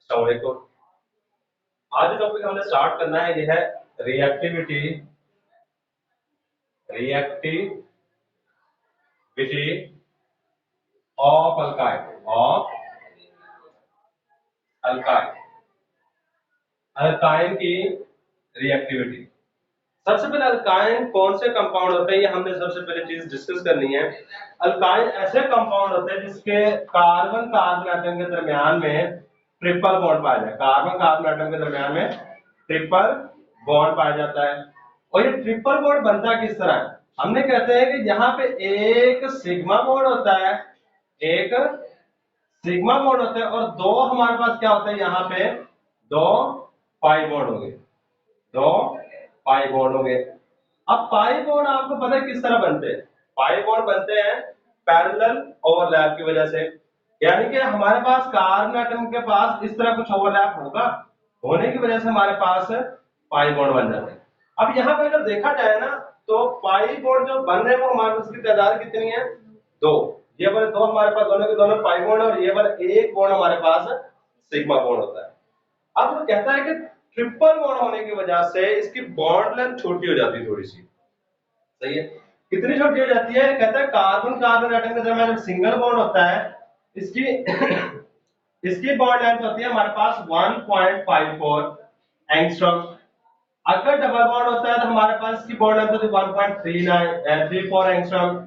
अस्सलाम वालेकुम। आज जो टॉपिक हमने स्टार्ट करना है ये है reactivity reactivity of alkyne alkyne की रिएक्टिविटी। सबसे पहले अल्काइन कौन से कंपाउंड होते हैं ये हमने सबसे पहले चीज डिस्कस करनी है। अल्काइन ऐसे कंपाउंड होते हैं जिसके कार्बन कार्बन एटम के दरमियान में ट्रिपल बॉन्ड पाया जाए। कार्बन कार्बन एटम के दरमियान में ट्रिपल बॉन्ड पाया जाता है। और ये ट्रिपल बॉन्ड बनता किस तरह है? हमने कहते हैं कि यहाँ पे एक सिग्मा बॉन्ड होता है, एक सिग्मा बॉन्ड होता है और दो हमारे पास क्या होता है, यहाँ पे दो पाई बॉन्ड हो गए, दो पाई बॉन्ड हो गए। अब पाई बॉन्ड आपको पता है किस तरह बनते हैं? पाई बॉन्ड बनते हैं पैरेलल ओवरलैप की वजह से, यानी कि हमारे पास कार्बन एटम के पास इस तरह कुछ ओवरलैप होगा, होने की वजह से हमारे पास पाई बॉन्ड बन जाते हैं। अब यहाँ पे अगर देखा जाए ना तो पाई बॉन्ड जो बन रहे हैं वो हमारे पास की तादाद कितनी है? दो। ये वाले दो हमारे पास दोनों के दोनों पाई बॉन्ड है और ये वाला एक बॉन्ड हमारे पास सिग्मा बॉन्ड होता है। अब वो कहता है कि ट्रिपल बॉन्ड होने की वजह से इसकी बॉन्ड लेंथ छोटी हो जाती है थोड़ी सी। सही है? कितनी छोटी हो जाती है? कहता है कार्बन कार्बन एटम के दरमियान सिंगल बॉन्ड होता है, इसकी इसकी बॉन्ड लेंथ होती है हमारे पास 1.54 एंगस्ट्रॉम। अगर डबल बॉन्ड होता है तो हमारे पास इसकी बॉन्ड लेंथ होती है 1.34 एंगस्ट्रॉम।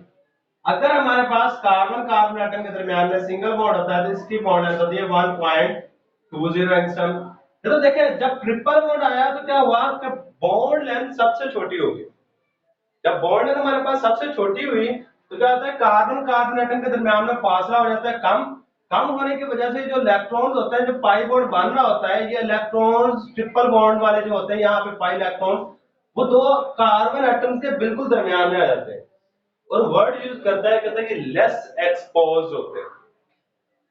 अगर हमारे पास कार्बन कार्बन एटम के दरमियान में सिंगल बॉन्ड होता है तो इसकी बॉन्ड लेंथ होती है 1.20 एंगस्ट्रॉम। तो देखिए जब ट्रिपल बॉन्ड आया तो क्या हुआ कि बॉन्ड लेंथ सबसे छोटी होगी। जब बॉन्ड लेंथ हमारे पास सबसे छोटी हुई तो क्या होता है, कार्बन कार्बन एटम के दरमियान में फासला हो जाता है कम। कम होने की वजह से जो इलेक्ट्रॉन्स होते हैं, जो पाई बॉन्ड बन रहा होता है, ये इलेक्ट्रॉन्स ट्रिपल बॉन्ड वाले जो होते हैं यहाँ पे पाई इलेक्ट्रॉन्स, वो दो कार्बन एटम्स के बिल्कुल दरमियान में आ जाते हैं। और वर्ड यूज करता है, कहता है कि लेस एक्सपोज होते हैं,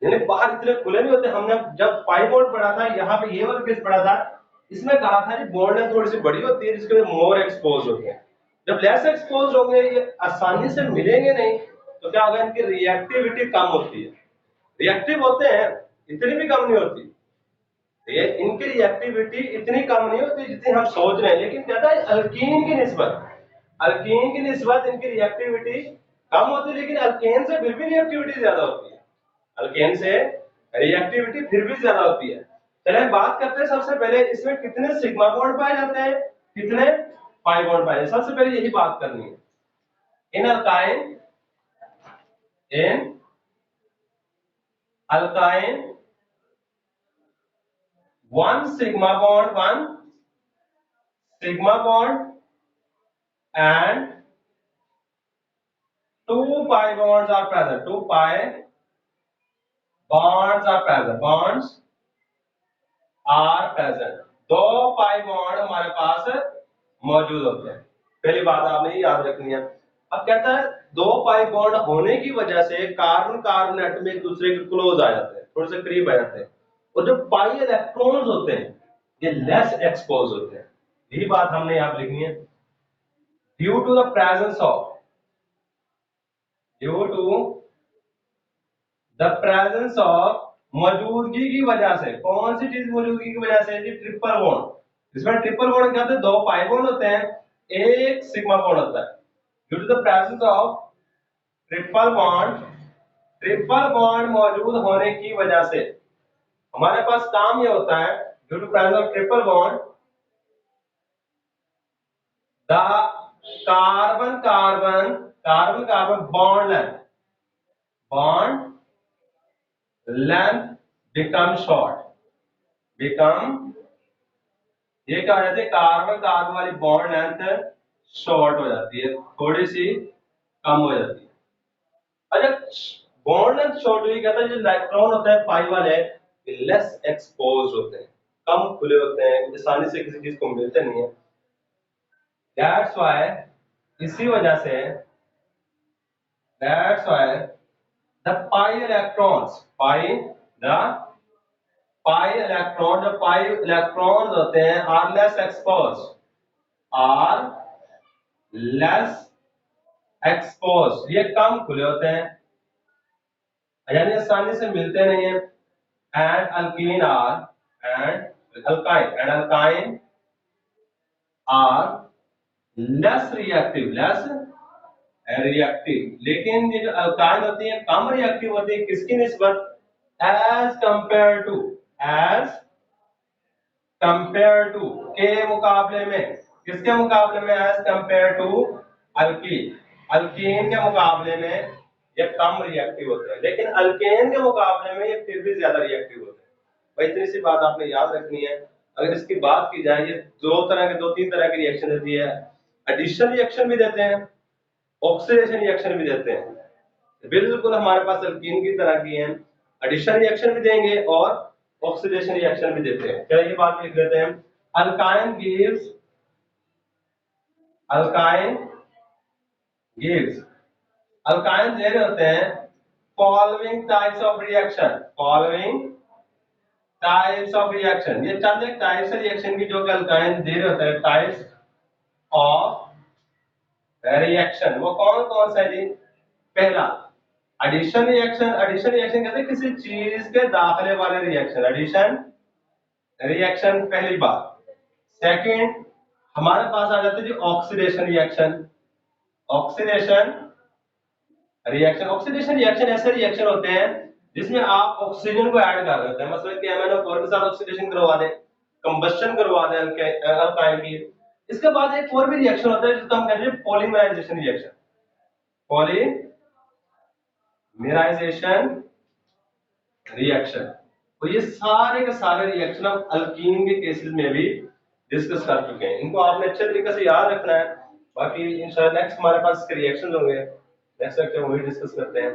यानी बाहर इतने खुले नहीं होते। हमने जब पाई बॉन्ड पढ़ा था, यहाँ पे ये वाला केस पढ़ा था, इसमें कहा था कि बॉन्ड लेंथ थोड़ी सी बड़ी होती है जिसके मोर एक्सपोज होते हैं। जब लेस एक्सपोज होंगे, ये आसानी से मिलेंगे नहीं, तो क्या होगा, इनकी रिएक्टिविटी कम होती है। रिएक्टिव होते हैं, इतनी भी कम नहीं होती, ये इनकी रिएक्टिविटी इतनी कम नहीं होती जितनी हम सोच रहे हैं। लेकिन कहता है अल्कीन की निस्बत इनकी रिएक्टिविटी कम होती है, लेकिन अल्केन से फिर भी रिएक्टिविटी ज्यादा होती है। अल्केन से रिएक्टिविटी फिर भी ज्यादा होती है। चलिए बात करते हैं सबसे पहले इसमें कितने सिग्मा बॉन्ड पाए जाते हैं, कितने पाई बॉन्ड पाए जाते हैं। सबसे पहले यही बात करनी है। इन alkyne one sigma bond and two pi bonds are present. Two pi bonds are present. Bonds are present. दो पाई बॉन्ड हमारे पास मौजूद होते हैं। पहली बात आपने ये याद रखनी है। अब कहता है दो पाई बॉन्ड होने की वजह से कार्बन कार्बन एटम एक दूसरे के क्लोज आ जाते हैं, थोड़े से करीब आ जाते हैं, और जो पाई इलेक्ट्रॉन्स होते हैं ये लेस एक्सपोज होते हैं। यही बात हमने यहाँ लिखनी है। Due to the presence of due to the presence of मौजूदगी की वजह से, कौन सी चीज मौजूदगी की वजह से? Triple bond. इसमें ट्रिपल बॉन्ड क्या होते हैं? दो पाई बॉन्ड होते हैं, एक सिग्मा बॉन्ड होता है। Due to the presence of triple bond मौजूद होने की वजह से हमारे पास काम ये होता है, due to presence of triple bond the carbon carbon bond length become short. ये क्या हो जाती है, कार्बन कार्बन वाली बॉन्ड लेंथ शॉर्ट हो जाती है, थोड़ी सी कम हो जाती है। अच्छा, बॉन्ड लेंथ शॉर्ट हुई, कहता है जो इलेक्ट्रॉन होता है पाई वाले लेस एक्सपोज होते हैं, कम खुले होते हैं, आसानी से किसी चीज को मिलते नहीं है। दैट्स व्हाई, इसी वजह से, that's why the pi electron होते हैं आर लेस एक्सपोज, ये कम खुले होते हैं, यानी आसानी से मिलते नहीं है। And alkene are and alkyne are less reactive, लेकिन ये जो अल्काइन होती है कम रिएक्टिव होती है किसकी निस्बत, एज कंपेयर टू के मुकाबले में, किसके मुकाबले में, as compare to alkene, alkene के मुकाबले में ये कम रिएक्टिव होते हैं, लेकिन अल्केन के मुकाबले में ये फिर भी ज्यादा रिएक्टिव होते हैं। भाई इतनी सी बात आपने याद रखनी है। अगर इसकी बात की जाए, ये दो तीन तरह की रिएक्शन देती है, एडिशन रिएक्शन भी देते हैं, ऑक्सीडेशन रिएक्शन भी देते हैं। बिल्कुल हमारे पास अल्कीन की तरह की है, एडिशन रिएक्शन भी देंगे और ऑक्सीडेशन रिएक्शन भी देते हैं। चलिए ये बात लिख लेते हैं। अल्काइन गिव्स अल्काइन दे रहे होते हैं फॉलोइंग टाइप्स ऑफ रिएक्शन, ये चंद एक टाइप्स रिएक्शन की जो कि अल्काइन दे रहे होते हैं, टाइप्स ऑफ रिएक्शन। वो कौन कौन सा है जी? पहला एडिशन रिएक्शन कहते हैं किसी चीज के दाखिले वाले रिएक्शन, एडिशन रिएक्शन पहली बात। सेकंड हमारे पास आ जाते हैं जी ऑक्सीडेशन रिएक्शन ऐसे रिएक्शन होते हैं जिसमें आप ऑक्सीजन को ऐड कर रहे हैं, मतलब कि MnO4 के साथ ऑक्सीडेशन करवा दें, कंबस्शन करवा दें अल्काइन की। इसके बाद एक और भी रिएक्शन होता है जिसको हम कहते हैं पॉलीमराइजेशन रिएक्शन। तो ये सारे के सारे रिएक्शन हम अल्कीन के केसेस में भी डिस्कस कर चुके हैं, इनको आपने अच्छे तरीके से याद रखना है। बाकी इंशाल्लाह नेक्स्ट हमारे पास इसके रिएक्शंस होंगे, नेक्स्ट लेक्चर में वही डिस्कस करते हैं।